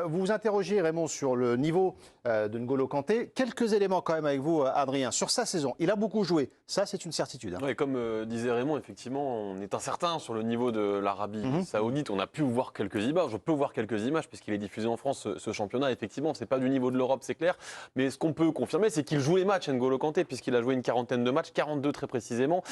Vous vous interrogez, Raymond, sur le niveau de N'Golo Kanté. Quelques éléments quand même avec vous, Adrien. Sur sa saison, il a beaucoup joué. Ça, c'est une certitude. Hein. Ouais, comme disait Raymond, effectivement, on est incertain sur le niveau de l'Arabie Saoudite. On a pu voir quelques images. Je peux voir quelques images puisqu'il est diffusé en France, ce championnat. Effectivement, c'est pas du niveau de l'Europe, c'est clair. Mais ce qu'on peut confirmer, c'est qu'il joue les matchs, N'Golo Kanté, puisqu'il a joué une quarantaine de matchs, 42 très précisément,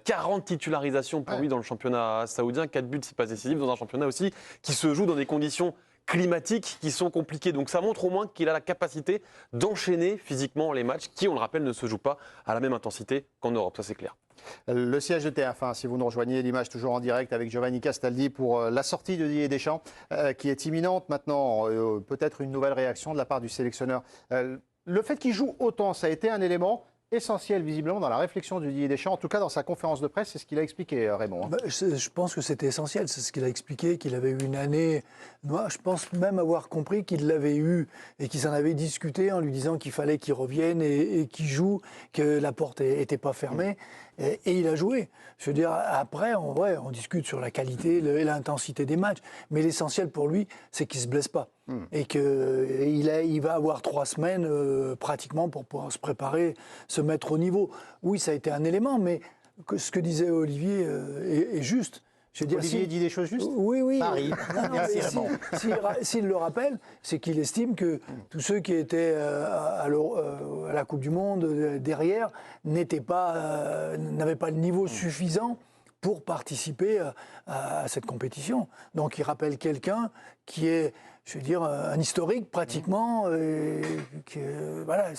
40 titularisations pour lui dans le championnat saoudien, 4 buts, 6 passes décisives dans un championnat aussi qui se joue dans des conditions climatiques qui sont compliquées. Donc ça montre au moins qu'il a la capacité d'enchaîner physiquement les matchs qui, on le rappelle, ne se jouent pas à la même intensité qu'en Europe, ça c'est clair. Le siège de TF1, si vous nous rejoignez, l'image toujours en direct avec Giovanni Castaldi pour la sortie de Didier Deschamps qui est imminente maintenant, peut-être une nouvelle réaction de la part du sélectionneur. Le fait qu'il joue autant, ça a été un élément essentiel visiblement dans la réflexion de Didier Deschamps, en tout cas dans sa conférence de presse, c'est ce qu'il a expliqué, Raymond. Hein. Je pense que c'était essentiel, c'est ce qu'il a expliqué, qu'il avait eu une année. Moi, je pense même avoir compris qu'il l'avait eu et qu'ils en avaient discuté en lui disant qu'il fallait qu'il revienne et qu'il joue, que la porte n'était pas fermée. Et il a joué. Je veux dire, après, on discute sur la qualité et l'intensité des matchs. Mais l'essentiel pour lui, c'est qu'il ne se blesse pas. Et qu'il va avoir 3 semaines pratiquement pour pouvoir se préparer, se mettre au niveau. Oui, ça a été un élément, mais ce que disait Olivier est juste. Je veux dire, Olivier dit des choses justes. Oui. Paris. S'il le rappelle, c'est qu'il estime que tous ceux qui étaient à la Coupe du Monde derrière n'avaient pas le niveau suffisant pour participer à cette compétition. Donc il rappelle quelqu'un qui est, je veux dire, un historique pratiquement. Voilà,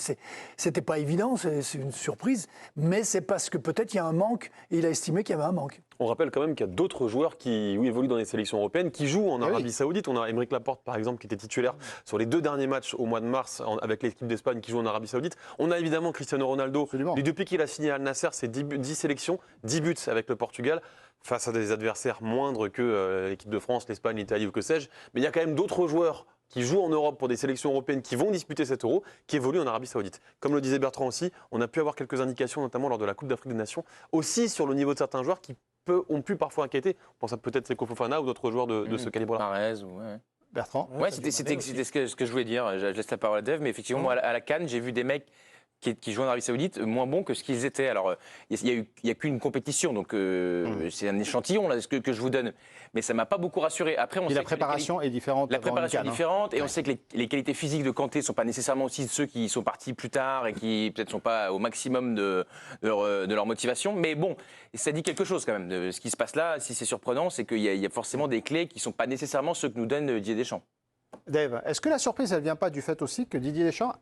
c'était pas évident, c'est une surprise, mais c'est parce que peut-être il y a un manque, et il a estimé qu'il y avait un manque. On rappelle quand même qu'il y a d'autres joueurs qui évoluent dans les sélections européennes, qui jouent en Arabie Saoudite. On a Aymeric Laporte, par exemple, qui était titulaire sur les 2 derniers matchs au mois de mars avec l'équipe d'Espagne qui joue en Arabie Saoudite. On a évidemment Cristiano Ronaldo. Absolument. Et depuis qu'il a signé à Al Nasser, c'est 10 sélections, 10 buts avec le Portugal, face à des adversaires moindres que l'équipe de France, l'Espagne, l'Italie ou que sais-je. Mais il y a quand même d'autres joueurs qui jouent en Europe pour des sélections européennes qui vont disputer cet Euro, qui évoluent en Arabie Saoudite. Comme le disait Bertrand aussi, on a pu avoir quelques indications, notamment lors de la Coupe d'Afrique des Nations, aussi sur le niveau de certains joueurs qui ont pu parfois inquiéter. On pense à peut-être Seko Fofana ou d'autres joueurs de ce calibre-là. Mahrez, ouais. Bertrand. Ouais, c'était ce que je voulais dire. Je laisse la parole à Dev, mais effectivement, moi, à la CAN, j'ai vu des mecs qui jouent en Arabie Saoudite moins bons que ce qu'ils étaient. Alors, il n'y a qu'une compétition, donc c'est un échantillon là, ce que je vous donne. Mais ça ne m'a pas beaucoup rassuré. Après, on sait la préparation est différente. La préparation est différente, et on sait que les qualités physiques de Kanté ne sont pas nécessairement aussi de ceux qui sont partis plus tard et qui peut-être ne sont pas au maximum de leur motivation. Mais bon, ça dit quelque chose quand même de ce qui se passe là. Si c'est surprenant, c'est qu'il y a forcément des clés qui ne sont pas nécessairement ceux que nous donne Didier Deschamps. Dave, est-ce que la surprise, elle ne vient pas du fait aussi que Didier Deschamps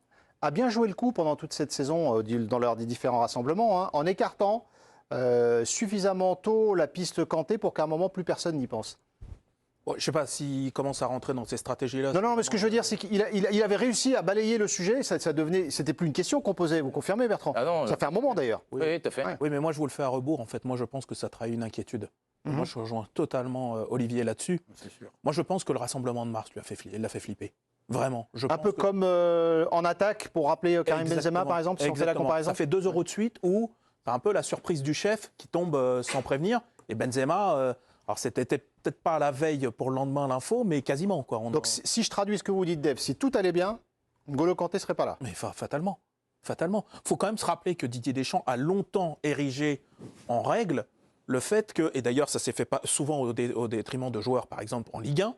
a bien joué le coup pendant toute cette saison dans leurs différents rassemblements, hein, en écartant suffisamment tôt la piste Kanté pour qu'à un moment, plus personne n'y pense? Bon, je ne sais pas s'il commence à rentrer dans ces stratégies-là. Non, mais ce que je veux dire, c'est qu'il avait réussi à balayer le sujet. C'était plus une question qu'on posait. Vous confirmez, Bertrand? Ah non, ça fait un moment d'ailleurs. Oui, tout à fait. Ouais. Oui, mais moi, je vous le fais à rebours. En fait, moi, je pense que ça trahit une inquiétude. Moi, je rejoins totalement Olivier là-dessus. C'est sûr. Moi, je pense que le rassemblement de mars l'a fait flipper. Vraiment. Un peu comme en attaque, pour rappeler Karim Benzema, par exemple, si on fait la comparaison. Ça fait 2 euros de suite où c'est un peu la surprise du chef qui tombe sans prévenir. Et Benzema, alors c'était peut-être pas à la veille pour le lendemain l'info, mais quasiment, quoi. Donc si je traduis ce que vous dites, Dave, si tout allait bien, N'Golo Kanté ne serait pas là. Mais fatalement. Fatalement. Il faut quand même se rappeler que Didier Deschamps a longtemps érigé en règle le fait que, et d'ailleurs ça s'est fait pas souvent au détriment de joueurs, par exemple en Ligue 1,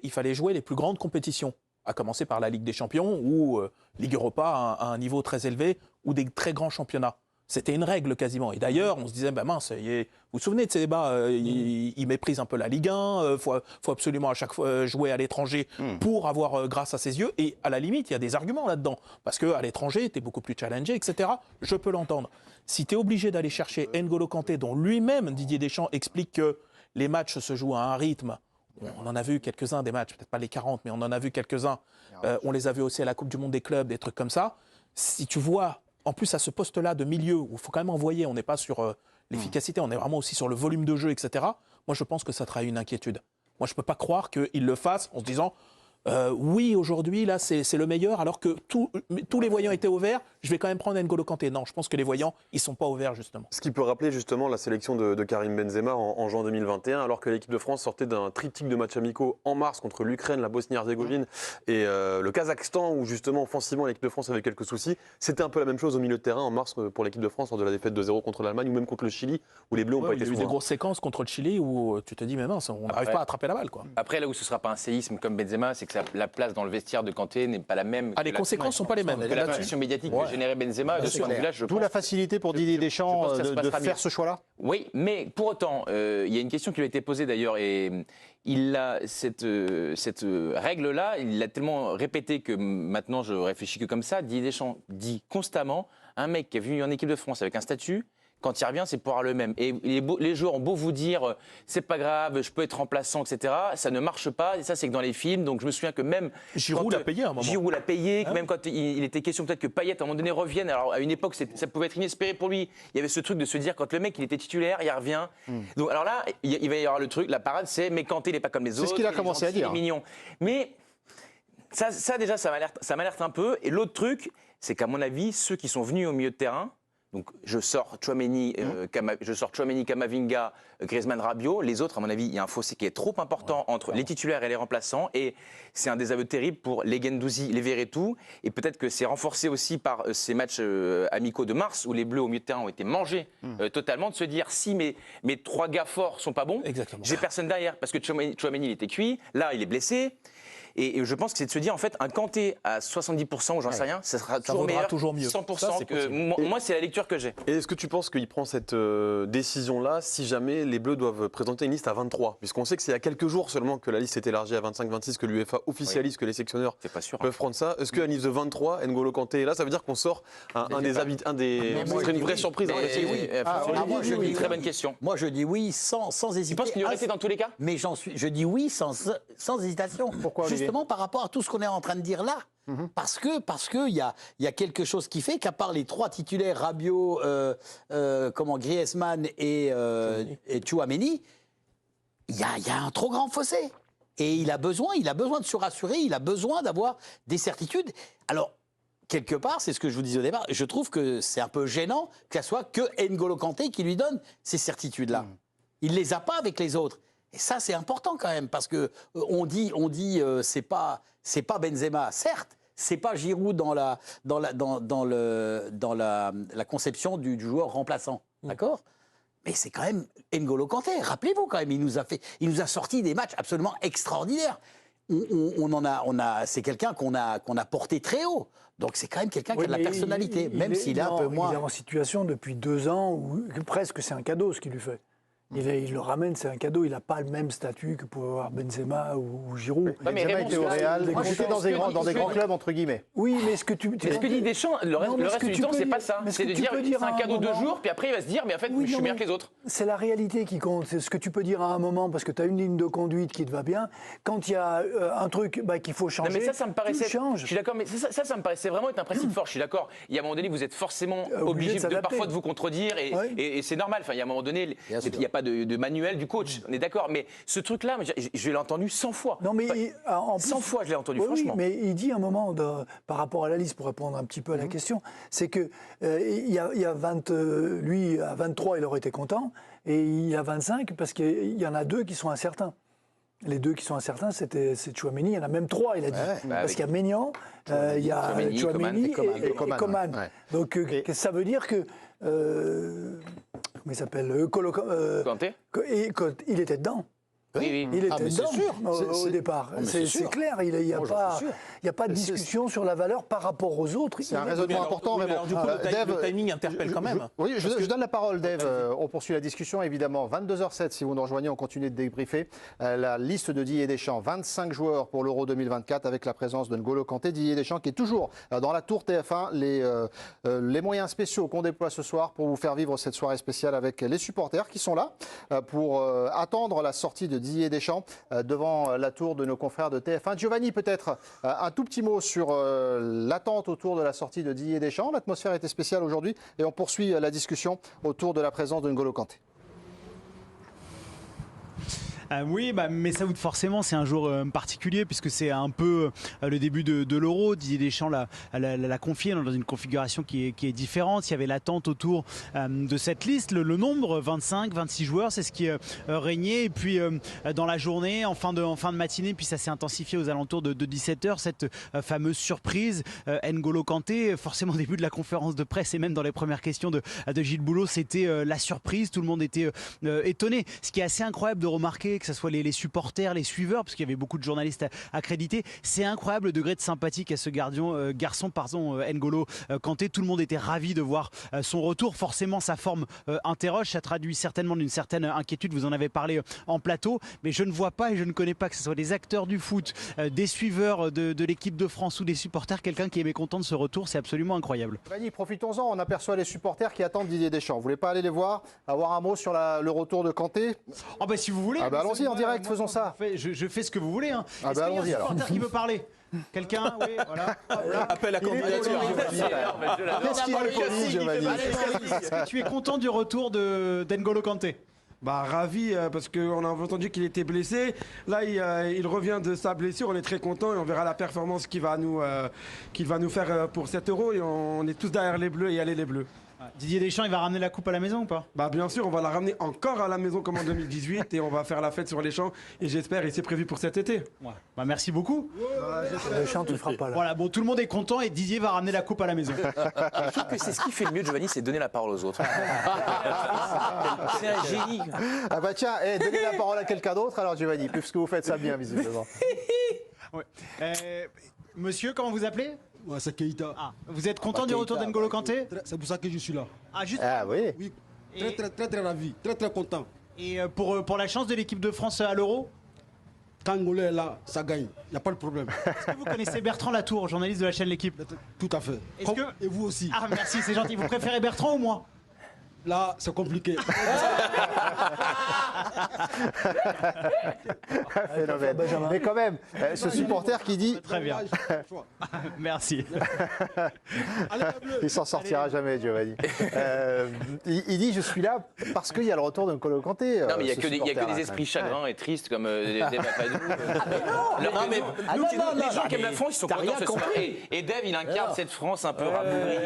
il fallait jouer les plus grandes compétitions, à commencer par la Ligue des Champions ou Ligue Europa à un niveau très élevé ou des très grands championnats. C'était une règle quasiment. Et d'ailleurs, on se disait, bah mince, vous vous souvenez de ces débats, ils méprisent un peu la Ligue 1, faut absolument à chaque fois jouer à l'étranger pour avoir grâce à ses yeux. Et à la limite, il y a des arguments là-dedans. Parce qu'à l'étranger, tu es beaucoup plus challengé, etc. Je peux l'entendre. Si tu es obligé d'aller chercher N'Golo Kanté, dont lui-même, Didier Deschamps, explique que les matchs se jouent à un rythme, on en a vu quelques-uns des matchs, peut-être pas les 40, mais on en a vu quelques-uns. On les a vus aussi à la Coupe du Monde des clubs, des trucs comme ça. Si tu vois, en plus à ce poste-là de milieu, où il faut quand même envoyer, on n'est pas sur l'efficacité, on est vraiment aussi sur le volume de jeu, etc. Moi, je pense que ça trahit une inquiétude. Moi, je ne peux pas croire qu'il le fasse en se disant oui, aujourd'hui, là, c'est le meilleur, alors que tous les voyants étaient au vert. Je vais quand même prendre N'Golo Kanté. Non, je pense que les voyants, ils ne sont pas au vert, justement. Ce qui peut rappeler justement la sélection de Karim Benzema en juin 2021, alors que l'équipe de France sortait d'un triptyque de matchs amicaux en mars contre l'Ukraine, la Bosnie-Herzégovine et le Kazakhstan, où justement offensivement l'équipe de France avait quelques soucis. C'était un peu la même chose au milieu de terrain en mars pour l'équipe de France lors de la défaite de 0 contre l'Allemagne ou même contre le Chili, où les Bleus n'ont pas Il y été a eu des souverains. grosses séquences contre le Chili où tu te dis, mais mince, on n'arrive pas à attraper la balle, quoi. Après, là où ce ne sera pas un séisme comme Benzema, c'est que la place dans le vestiaire de Kanté n'est pas la même. Ah, les conséquences ne sont pas les mêmes. Que la pression médiatique que générait Benzema. De ce point de vue-là, je D'où pense la facilité pour Didier Deschamps pense que ça se de passera faire mieux. ce choix-là. Oui, mais pour autant, il y a une question qui lui a été posée d'ailleurs, et cette règle-là, il l'a tellement répété que maintenant je réfléchis que comme ça. Didier Deschamps dit constamment, un mec qui est venu en équipe de France avec un statut, quand il revient, c'est pour avoir le même. Et les joueurs ont beau vous dire, c'est pas grave, je peux être remplaçant, etc. Ça ne marche pas. Et ça, c'est que dans les films. Donc je me souviens que même Giroud l'a payé à un moment. Giroud l'a payé. Même quand il était question peut-être que Payet à un moment donné revienne. Alors à une époque, ça pouvait être inespéré pour lui. Il y avait ce truc de se dire quand le mec il était titulaire, il revient. Donc alors là, il va y avoir le truc, la parade, c'est mais Kanté il n'est pas comme les autres. C'est ce qu'il a il est commencé à gentil, dire. Il est mignon. Mais ça déjà, ça m'alerte un peu. Et l'autre truc, c'est qu'à mon avis, ceux qui sont venus au milieu de terrain. Donc je sors Tchouaméni, Camavinga, Griezmann, Rabiot. Les autres, à mon avis, il y a un fossé qui est trop important entre les titulaires et les remplaçants. Et c'est un désaveu terrible pour les Guendouzi, les Verretou. Et peut-être que c'est renforcé aussi par ces matchs amicaux de mars où les Bleus au milieu de terrain ont été mangés totalement. De se dire si mes trois gars forts sont pas bons, Exactement. j'ai personne derrière. Parce que Tchouaméni, il était cuit. Là, il est blessé. Et je pense que c'est de se dire, en fait, un Kanté à 70% ou j'en sais rien, ça sera toujours vaudra meilleur. toujours mieux. 100% Ça, c'est que possible. moi, c'est la lecture que j'ai. Et est-ce que tu penses qu'il prend cette décision-là si jamais les Bleus doivent présenter une liste à 23 ? Puisqu'on sait que c'est il y a quelques jours seulement que la liste est élargie à 25-26, que l'UEFA officialise que les sélectionneurs C'est pas sûr. peuvent prendre ça. Est-ce qu'à une liste de 23, N'Golo Kanté est là ? Ça veut dire qu'on sort un des... Ce serait une vraie surprise. moi, je Une dis très oui. bonne question. Moi, je dis oui sans hésiter. Tu penses qu'il aurait été dans tous les cas ? Mais je dis oui sans hésitation. Pourquoi, Olivier ? Justement par rapport à tout ce qu'on est en train de dire là. Parce que il y a quelque chose qui fait qu'à part les trois titulaires Rabiot, Griezmann et Tchouaméni, il y a un trop grand fossé. Et il a besoin de se rassurer, il a besoin d'avoir des certitudes. Alors, quelque part, c'est ce que je vous disais au départ, je trouve que c'est un peu gênant que ce soit que N'Golo Kanté qui lui donne ces certitudes-là. Il ne les a pas avec les autres. Et ça, c'est important quand même, parce que on dit c'est pas Benzema, certes, c'est pas Giroud dans la conception du joueur remplaçant, d'accord ? Mais c'est quand même N'Golo Kanté. Rappelez-vous quand même, il nous a sorti des matchs absolument extraordinaires. C'est quelqu'un qu'on a porté très haut. Donc c'est quand même quelqu'un qui a de la personnalité, même s'il est un peu moins. Il est en situation depuis 2 ans où presque c'est un cadeau ce qu'il lui fait. Il le ramène, c'est un cadeau. Il n'a pas le même statut que pouvait avoir Benzema ou Giroud. Benzema était au Real, il était dans des grands clubs, entre guillemets. Oui, mais ce que tu... Mais ce que dit Deschamps, le reste du temps, c'est pas ça. C'est de dire, c'est un cadeau de jour, puis après il va se dire, mais en fait, je suis meilleur que les autres. C'est la réalité qui compte. C'est ce que tu peux dire à un moment, parce que tu as une ligne de conduite qui te va bien. Quand il y a un truc qu'il faut changer, Non, mais ça me paraissait. tu le changes. Je suis d'accord, mais ça me paraissait vraiment être un principe fort. Je suis d'accord. Il y a un moment donné, vous êtes forcément obligé de parfois de vous contredire, et c'est normal. Enfin, il y a un moment donné, il n'y a pas de manuel du coach. On est d'accord, mais ce truc-là, je l'ai entendu 100 fois. Non, mais en plus, 100 fois, je l'ai entendu, oui, franchement. mais il dit un moment, par rapport à la liste, pour répondre un petit peu à la question, c'est que il y a 20, lui, à 23, il aurait été content, et il y a 25, parce qu'il y en a 2 qui sont incertains. Les 2 qui sont incertains, c'est Tchouaméni. Il y en a même 3, il a dit. Parce qu'il y a Maignan, il y a Tchouaméni et Coman. Ouais. Donc, ça veut dire que... comment il s'appelle Kanté il était dedans. Oui. Il était mais c'est dedans sûr. au départ. C'est clair, il n'y a pas de discussion sur la valeur par rapport aux autres. C'est un raisonnement important, Oui, mais Raymond. alors, du coup, le timing interpelle quand même. Oui, je donne la parole, Dave. On poursuit la discussion, évidemment. 22h07, si vous nous rejoignez, on continue de débriefer la liste de Didier Deschamps. 25 joueurs pour l'Euro 2024 avec la présence de N'Golo Kanté. Didier Deschamps qui est toujours dans la tour TF1. Les moyens spéciaux qu'on déploie ce soir pour vous faire vivre cette soirée spéciale avec les supporters qui sont là pour attendre la sortie de Didier Deschamps devant la tour de nos confrères de TF1. Giovanni, peut-être un tout petit mot sur l'attente autour de la sortie de Didier Deschamps. L'atmosphère était spéciale aujourd'hui et on poursuit la discussion autour de la présence de N'Golo Kanté. Oui, Messaoud, forcément, c'est un jour particulier puisque c'est un peu le début de l'Euro. Didier Deschamps l'a confié dans une configuration qui est différente. Il y avait l'attente autour de cette liste. Le nombre, 25, 26 joueurs, c'est ce qui régnait. Et puis, dans la journée, en fin de matinée, puis ça s'est intensifié aux alentours de 17h, cette fameuse surprise, N'Golo Kanté, forcément au début de la conférence de presse et même dans les premières questions de Gilles Boulot, c'était la surprise. Tout le monde était étonné. Ce qui est assez incroyable de remarquer, que ce soit les supporters, les suiveurs, parce qu'il y avait beaucoup de journalistes accrédités, c'est incroyable le degré de sympathie qu'a ce garçon, N'Golo Kanté. Tout le monde était ravi de voir son retour. Forcément, sa forme interroge, ça traduit certainement d'une certaine inquiétude. Vous en avez parlé en plateau, mais je ne vois pas et je ne connais pas, que ce soit des acteurs du foot, des suiveurs de l'équipe de France ou des supporters, quelqu'un qui est mécontent de ce retour. C'est absolument incroyable. Giovanni, profitons-en, on aperçoit les supporters qui attendent Didier Deschamps. Vous voulez pas aller les voir, avoir un mot sur le retour de Kanté? Si vous voulez. Allons-y en direct, faisons ça. Je fais ce que vous voulez. Est-ce qu'il y a un supporter qui veut parler? Quelqu'un? Oui, voilà. Appel à candidature. Qu'est-ce qu'il est poli, Giovanni? Est-ce que tu es content du retour d'N'Golo Kanté? Ravi, parce qu'on a entendu qu'il était blessé. Là, il revient de sa blessure. On est très content et on verra la performance qu'il va nous faire pour cet Euro. Et on est tous derrière les Bleus et allez les Bleus. Didier Deschamps, il va ramener la coupe à la maison ou pas? Bien sûr, on va la ramener encore à la maison comme en 2018 et on va faire la fête sur les champs. Et j'espère, et c'est prévu pour cet été. Ouais. Merci beaucoup. Deschamps, tu ne feras pas là. Voilà, tout le monde est content et Didier va ramener la coupe à la maison. Je trouve que c'est ce qui fait le mieux, Giovanni, c'est donner la parole aux autres. C'est un génie. Tiens, donnez la parole à quelqu'un d'autre alors, Giovanni, puisque vous faites ça bien, visiblement. Ouais. Monsieur, comment vous appelez? Ouais, c'est Keïta. Vous êtes content du retour d'N'Golo Kanté? C'est pour ça que je suis là. Oui. Oui, très ravi, très content. Et pour la chance de l'équipe de France à l'Euro? Quand N'Golo est là, ça gagne. Il n'y a pas de problème. Est-ce que vous connaissez Bertrand Latour, journaliste de la chaîne L'Équipe? Tout à fait. Et vous aussi. Merci, c'est gentil. Vous préférez Bertrand ou moi? Là, c'est compliqué. Phénomène. Mais quand même, ce supporter qui dit... Très bien. Merci. Il s'en sortira jamais, Giovanni. Il dit, je suis là parce qu'il y a le retour d'N'Golo Kanté. Non, mais il n'y a que des esprits chagrins et tristes comme des Papadou. Les gens qui aiment la France, ils sont contents ce soir. Et Dave, il incarne cette France un peu rabougrie.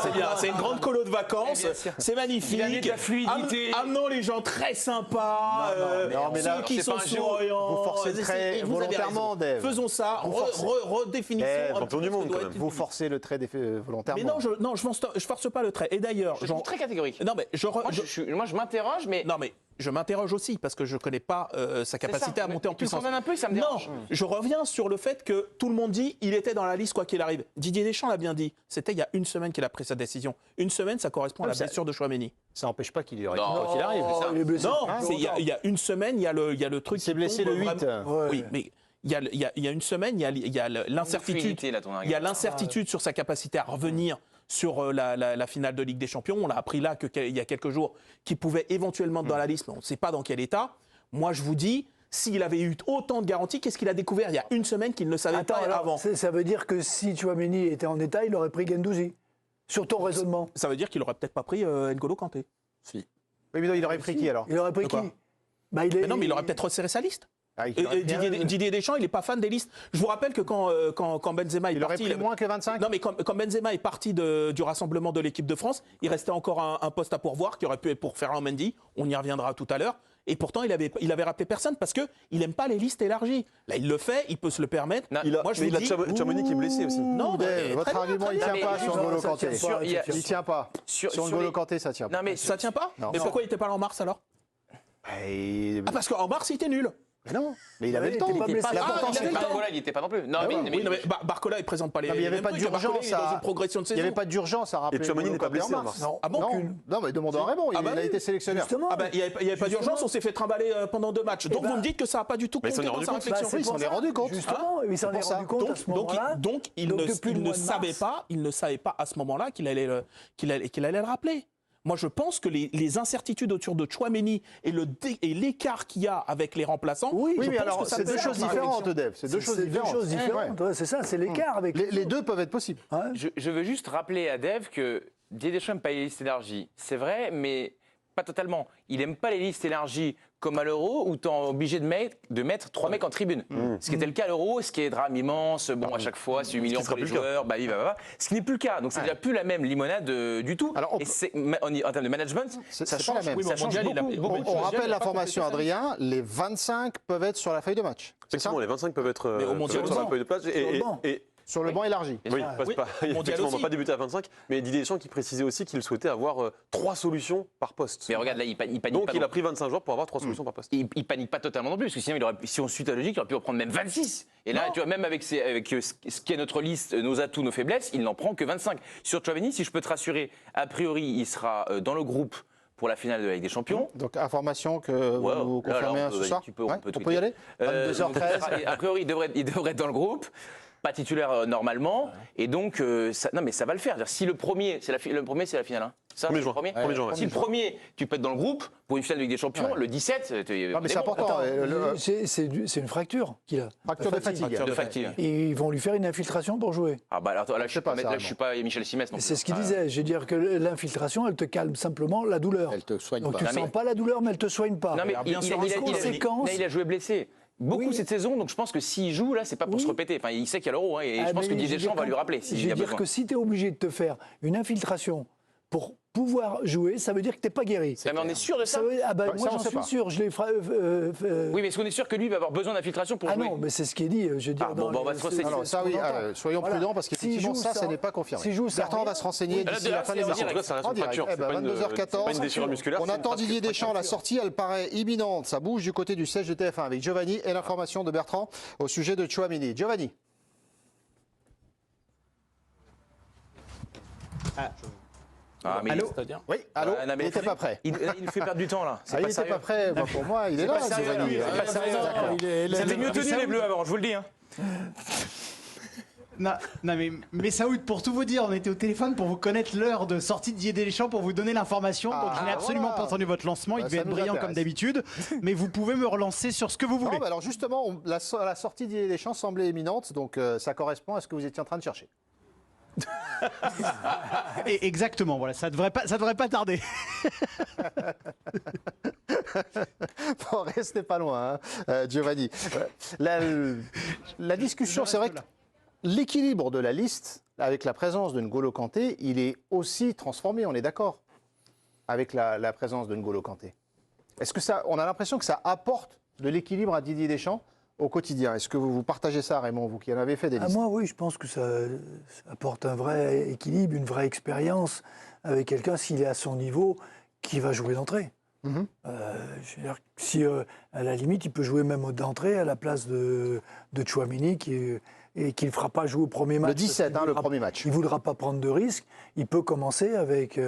C'est bien, c'est une grande colo de vacances, c'est magnifique. Il a mis de la fluidité. Amenons les gens très sympas, Non, mais là, ceux qui sont souriants. vous forcez le trait Vous avez volontairement, raison. Dave. Faisons ça, redéfinissons. champion du monde, quand même. Vous forcez le trait volontairement. Mais non, je force pas le trait. Et d'ailleurs, Je suis très catégorique. Non, mais Moi, je m'interroge, mais. Non, mais je m'interroge aussi parce que je ne connais pas sa capacité à monter en Tu puissance. condamnes un peu et ça me dérange. Non, je reviens sur le fait que tout le monde dit il était dans la liste quoi qu'il arrive. Didier Deschamps l'a bien dit. C'était il y a une semaine qu'il a pris sa décision. Une semaine, ça correspond à la blessure de Chouameni. Ça n'empêche pas qu'il y aurait Non, quoi qu'il arrive. Il est blessé. Non, il y a une semaine, il y a le truc. Il s'est qui blessé tombe le 8. vraiment. Oui, mais il y a une semaine, il y a l'incertitude. Fluidité, là, ton Il y a l'incertitude sur sa capacité à revenir sur la finale de Ligue des Champions. On l'a appris là il y a quelques jours qu'il pouvait éventuellement être dans la liste, mais on ne sait pas dans quel état. Moi, je vous dis, s'il avait eu autant de garanties, qu'est-ce qu'il a découvert il y a une semaine qu'il ne savait pas avant? Ça veut dire que si Chouameni était en état, il aurait pris Guendouzi. Sur ton raisonnement. Ça veut dire qu'il n'aurait peut-être pas pris N'Golo Kanté. Oui, mais non, il aurait pris qui alors? Il aurait pris De qui quoi? Mais non, mais il aurait peut-être resserré sa liste. Didier Deschamps, il n'est pas fan des listes. Je vous rappelle que quand Benzema est Il parti... aurait pris moins que 25? Non, mais quand Benzema est parti du rassemblement de l'équipe de France, il restait encore un poste à pourvoir qui aurait pu être pour Ferland Mendy. On y reviendra tout à l'heure. Et pourtant, il avait rappelé personne parce qu'il n'aime pas les listes élargies. Là, il le fait, il peut se le permettre. Non, Moi, je vous dis... Chouameni qui est blessé aussi. Non, mais votre très bien, argument, très il ne bien. tient pas sur N'Golo Kanté. il Il ne tient pas. Sur N'Golo Kanté, ça tient pas. Non, mais Ça tient pas? Non. Mais pourquoi il n'était pas là en mars alors? Parce qu'en mars, il était nul. Mais non, mais il avait le temps. il était pas blessé. L'important, c'est que- Barcola, il n'y était pas non plus. Non, Oui, non, mais Barcola, il présente pas les. Non, mais il n'y avait mêmes pas trucs. Barcola, d'urgence il est dans à- une progression de il saison. n'y avait pas d'urgence à rappeler. Et Chouameni N'Golo n'est pas Kanté en blessé en mars. mars. Ah bon? Non, mais demandons à Raymond, Ah bah il a oui. été sélectionneur. Justement. Ah ben, il n'y avait pas d'urgence, on s'est fait trimballer pendant 2 matchs. Donc ben, vous me dites que ça n'a pas du tout Mais il s'en compté est dans rendu sa compte. réflexion. Oui, il s'en est rendu compte. Justement, il s'en est rendu compte à ce moment-là. Donc il Donc, ne, depuis le il mois ne de savait mars. pas, il ne savait pas à ce moment-là qu'il allait le rappeler. Moi, je pense que les incertitudes autour de Chouameni et l'écart qu'il y a avec les remplaçants. Oui, je mais pense alors, que ça c'est peut deux être choses sa différentes, réflexion. Dave. C'est deux choses C'est deux différentes. choses différentes. Ouais, c'est ça, c'est l'écart avec. Les deux peuvent être possibles. Ouais. Je veux juste rappeler à Dave que Didier Deschamps n'aime pas les listes élargies. C'est vrai, mais pas totalement. Il n'aime pas les listes élargies comme à l'Euro où tu es obligé de mettre 3 mecs en tribune. Ce qui était le cas à l'Euro, ce qui est drame immense, bon à chaque fois c'est humiliant pour les joueurs, ce qui n'est plus le cas. Donc c'est déjà plus la même limonade du tout. Alors, et en termes de management, C'est ça pas change. la même. Oui, mais au Ça change mondial, il a- beaucoup. au mondial, On il a rappelle pas l'information, compté Adrien, les 25 peuvent être sur la feuille de match. C'est ça Effectivement, les 25 peuvent être, Mais au peuvent mondial être sur la aussi. feuille de place. Sur le banc. Sur le banc élargi. Oui, Oui, pas, mondial effectivement, on aussi. va pas débuter à 25, mais Didier Deschamps qui précisait aussi qu'il souhaitait avoir 3 solutions par poste. Mais regarde là, il panique Donc pas. il a pris 25 joueurs pour avoir 3 solutions par poste. Il panique pas totalement non plus, parce que sinon, si on suit ta logique, il aurait pu en prendre même 26. Et là, tu vois, même avec ce qui est notre liste, nos atouts, nos faiblesses, il n'en prend que 25. Sur Tchouaméni, si je peux te rassurer, a priori, il sera dans le groupe pour la finale de la Ligue des Champions. Donc, information que vous confirmez là, ce soir. on Ouais, peut on peut y aller donc, 22h13. a priori, il devrait être dans le groupe. Pas titulaire normalement, et donc non mais ça va le faire. C'est-à-dire, si le premier, c'est la finale. Hein. Ça, Premier c'est le juin. premier. Premier juin, ouais. Si le premier, tu peux être dans le groupe pour une finale de Ligue des Champions, Ouais. le 17. Non, mais c'est important. C'est une fracture qu'il a. Fracture de fatigue. De fatigue. Et ils vont lui faire une infiltration pour jouer. Ah bah alors, là, je pas suis pas Michel Simès. non C'est plus. ce qu'il disait. Je veux dire que l'infiltration, elle te calme simplement la douleur. Elle te soigne Donc pas. tu ne sens pas la douleur, mais elle te soigne pas. Non mais bien sûr, il a joué blessé. Beaucoup Oui. cette saison, donc je pense que s'il joue là, c'est pas pour Oui. se répéter. Enfin, il sait qu'il y a l'Euro, hein, et Ah, je pense mais que Didier je veux Deschamps dire, va lui rappeler Je s'il veux a dire besoin. que si tu es obligé de te faire une infiltration pour pouvoir jouer, ça veut dire que tu n'es pas guéri. Non, mais on est sûr de ça. Moi, ça, on j'en sait suis pas. sûr. Je l'ai Oui, mais est-ce qu'on est sûr que lui va avoir besoin d'infiltration pour Ah jouer? non, mais c'est ce qui est dit. Je veux dire, Ah, bon, dans on va les- se renseigner. Alors ça oui, ce qu'on entend. soyons Voilà. prudents parce qu'effectivement S'il joue, ça n'est pas confirmé. s'il joue, ça Bertrand rien. va se renseigner Là, d'ici la fin de c'est en l'émission. direct. En tout cas, ça reste En une direct. fracture. Eh ben, C'est pas une 22h14. déchirure musculaire. On c'est une attend Didier fracture. Deschamps, la sortie, elle paraît imminente. Ça bouge du côté du siège de TF1 avec Giovanni et l'information de Bertrand au sujet de Tchouaméni. Giovanni. Ah, mais Allô C'est-à-dire Oui, allô, Ah, non, mais il n'était pas prêt. Il nous fait perdre du temps là. Ah, il n'était pas prêt. Bah, pour moi, il est là, pas sérieux, Giovanni. là. C'est pas sérieux. D'accord. C'était mieux tenu les Bleus avant, je vous le dis. Hein. Non, mais Saoud, pour tout vous dire, on était au téléphone pour vous connaître l'heure de sortie de Didier Deschamps pour vous donner l'information. Donc je n'ai absolument voilà. pas entendu votre lancement. Il Bah, devait ça être nous brillant intéresse. comme d'habitude. Mais vous pouvez me relancer sur ce que vous voulez. Non, bah alors justement, la sortie de Didier Deschamps semblait imminente, donc ça correspond à ce que vous étiez en train de chercher. Et exactement, voilà, ça devrait pas tarder. Bon, restez pas loin, hein, Giovanni. La discussion, c'est vrai que l'équilibre de la liste, avec la présence de N'Golo Kanté, il est aussi transformé, on est d'accord, avec la présence de N'Golo Kanté. Est-ce que ça, on a l'impression que ça apporte de l'équilibre à Didier Deschamps au quotidien? Est-ce que vous partagez ça, Raymond, vous qui en avez fait des listes? Moi, oui, je pense que ça apporte un vrai équilibre, une vraie expérience avec quelqu'un, s'il est à son niveau, qui va jouer d'entrée. Je veux dire, si à la limite, il peut jouer même d'entrée à la place de Tchouaméni, et qu'il ne fera pas jouer au premier match. Le 17, le premier match. Il ne voudra pas prendre de risques. Il peut commencer avec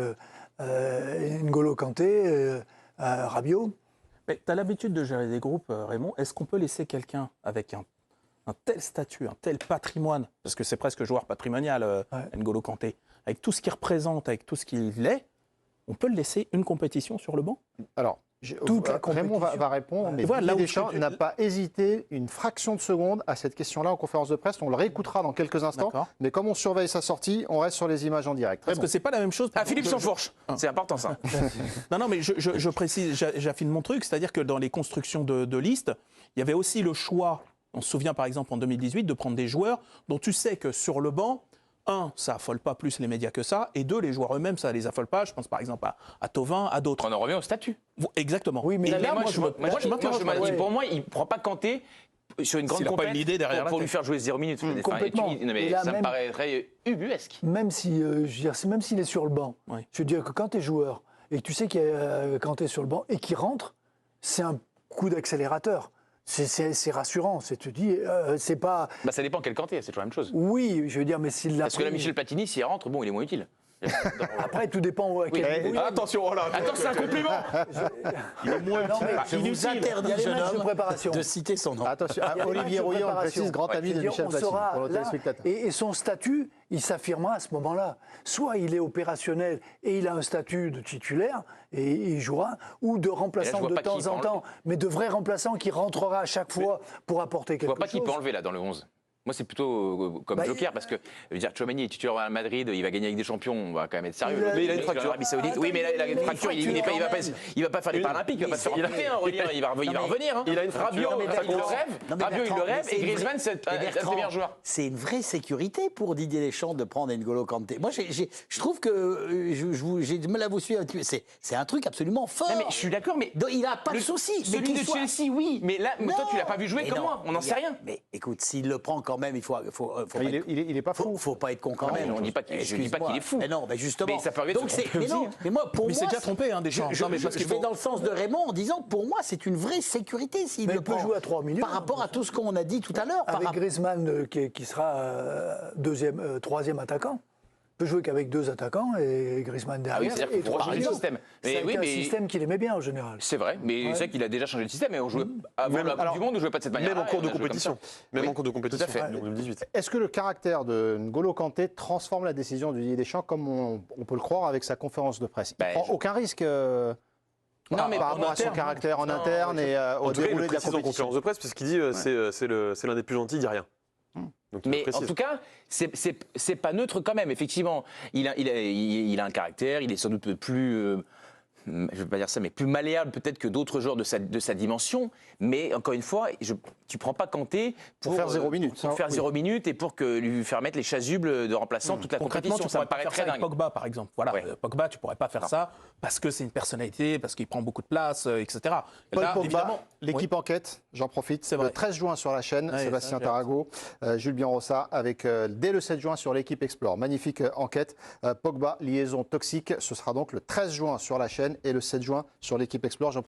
N'Golo Kanté, Rabiot. Mais tu as l'habitude de gérer des groupes, Raymond. Est-ce qu'on peut laisser quelqu'un avec un tel statut, un tel patrimoine, parce que c'est presque joueur patrimonial, N'Golo Kanté, avec tout ce qu'il représente, avec tout ce qu'il est, on peut le laisser une compétition sur le banc? Alors, Raymond va répondre, mais Voilà, Didier là où Deschamps je- n'a pas hésité une fraction de seconde à cette question-là en conférence de presse. On le réécoutera dans quelques instants. D'accord. Mais comme on surveille sa sortie, on reste sur les images en direct. Parce Raymond. que c'est pas la même chose. Ah, Philippe Sansfourche, c'est important ça. Non, mais je précise, j'affine mon truc, c'est-à-dire que dans les constructions de listes, il y avait aussi le choix, on se souvient par exemple en 2018, de prendre des joueurs dont tu sais que sur le banc, un, ça affole pas plus les médias que ça, et deux, les joueurs eux-mêmes, ça les affole pas. Je pense par exemple à Thauvin, à d'autres. On en revient au statut. Exactement. Oui, mais Et là, là, moi, moi, je m'interroge. ouais. Pour moi, il ne prend pas Kanté sur une grande S'il a pas compète une idée derrière pour la lui tête. faire jouer 0 minutes. Enfin, complètement. non, mais Et là, ça me même- paraîtrait ubuesque. Même si, je veux dire, même s'il est sur le banc, Oui. je veux dire que quand tu es joueur et que tu sais qu'il y a Kanté sur le banc et qu'il rentre, c'est un coup d'accélérateur. C'est rassurant. Tu te dis, c'est pas. Bah, ça dépend quel Kanté, c'est toujours la même chose. Oui, je veux dire, mais s'il l'a Parce que là, pris- Michel Platini, s'il rentre, bon, il est moins utile. Après, tout dépend à quel niveau il est. Attention, voilà. Attends, c'est un compliment. Il est moins Non, mais Je vous il y interdis, a les jeune matchs de homme, préparation. de citer son nom. Attention, Il y a des Olivier matchs de Rouillon, on préparation. précise, grand ami de Je veux dire, Michel on Platini, saura pour nos là, téléspectateurs. et son statut, il s'affirmera à ce moment-là. Soit il est opérationnel et il a un statut de titulaire et il jouera, ou de remplaçant vois de pas qui temps en peut temps, mais de vrai remplaçant qui rentrera à chaque fois pour apporter Je quelque vois pas qui chose. peut enlever là dans le 11. Moi, c'est plutôt comme joker parce que je veux dire, Tchouaméni est titulaire à Madrid, il va gagner avec des champions, on va quand même être sérieux. Mais il a une fracture. L'Arabie Saoudite. Oui, mais là, la fracture, il va pas faire les Paralympiques, il va pas se faire amputer, il va revenir. Hein. Il a une fracture. Rabiot, il le rêve, et Griezmann, c'est un des meilleurs joueurs. C'est une vraie sécurité pour Didier Deschamps de prendre N'Golo Kanté. Moi, je trouve que j'ai du mal à vous suivre. C'est un truc absolument fort. Non, mais je suis d'accord, mais donc, il n'a pas de souci. Celui de Chelsea, oui, mais là, toi, tu l'as pas vu jouer comme moi. On n'en sait rien. Mais écoute, s'il le prend quand même, il faut il est pas fou. Faut pas être con quand même. Je dis pas qu'il est fou. Mais non, mais justement. Mais ça peut arriver. Mais moi, pour Mais il s'est moi, déjà trompé, hein, Deschamps. Je vais dans le sens de Raymond en disant, pour moi, c'est une vraie sécurité s'il Mais le il peut prend. jouer à 3 minutes. Par rapport à tout ce qu'on a dit tout à l'heure. Avec Griezmann qui sera troisième attaquant. Il peut jouer qu'avec 2 attaquants et Griezmann Ah oui, derrière. c'est-à-dire qu'il faut changer le système. C'est un système qu'il aimait bien en général. C'est vrai, mais c'est vrai qu'il a déjà changé le système. Et on jouait avant la Coupe du Monde, on jouait pas de cette manière. Même en cours de compétition. Même en cours de compétition. Tout à fait. En 2018. Est-ce que le caractère de N'Golo Kanté transforme la décision de Didier Deschamps comme on peut le croire avec sa conférence de presse? Il ne prend aucun risque par rapport à son caractère en interne et au déroulé de la en compétition. conférence de presse, puisqu'il dit c'est l'un des plus gentils, il dit rien. Donc, il Mais précise. en tout cas, c'est pas neutre quand même. Effectivement, il a un caractère, il est sans doute plus, je ne veux pas dire ça, mais plus malléable peut-être que d'autres joueurs de sa dimension. Mais encore une fois, tu prends pas Kanté pour faire 0 minutes. Pour faire 0 minutes et pour lui faire mettre les chasubles de remplaçant toute la Concrètement, compétition. tu Ça me pourrais pas paraît faire très ça avec dingue. Pogba, par exemple. Voilà, Ouais. Pogba, tu pourrais pas faire ça parce que c'est une personnalité, parce qu'il prend beaucoup de place, etc. Paul Là, Pogba, évidemment, l'équipe enquête, j'en profite. C'est Le vrai. 13 juin sur la chaîne, Ouais, Sébastien ça, j'ai Tarago, Jules Bianrossa, avec dès le 7 juin sur l'équipe Explore. Magnifique enquête. Pogba, liaison toxique. Ce sera donc le 13 juin sur la chaîne et le 7 juin sur l'équipe Explore.